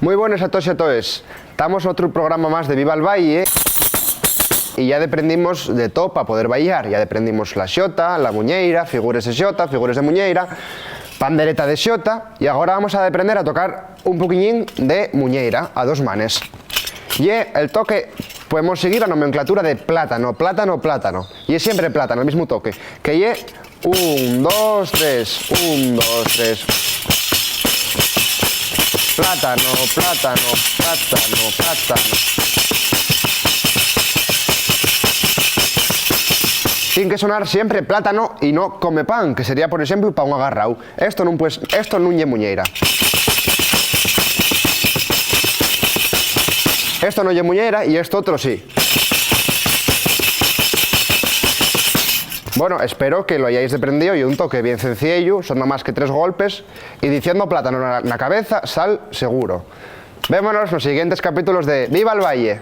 Muy buenas a todos y a todas. Estamos en otro programa más de Viva el Valle. Y ya aprendimos de todo para poder bailar. Ya aprendimos la xota, la muñeira, figures de xota, figures de muñeira, pandereta de xota. Y ahora vamos a aprender a tocar un poquillín de muñeira a dos manes. Y el toque, podemos seguir la nomenclatura de plátano, plátano, plátano. Y es siempre plátano, el mismo toque. Que es 1, 2, 3, 1, 2, 3. Plátano, plátano, plátano, plátano. Tiene que sonar siempre plátano y no come pan, que sería, por ejemplo, pan agarrao. Esto non é muñeira. Esto no es muñeira y esto otro sí. Bueno, espero que lo hayáis aprendido y un toque bien sencillo, son nada más que 3 golpes y diciendo plátano na cabeza, sal seguro. Vémonos en los siguientes capítulos de Viva el Valle.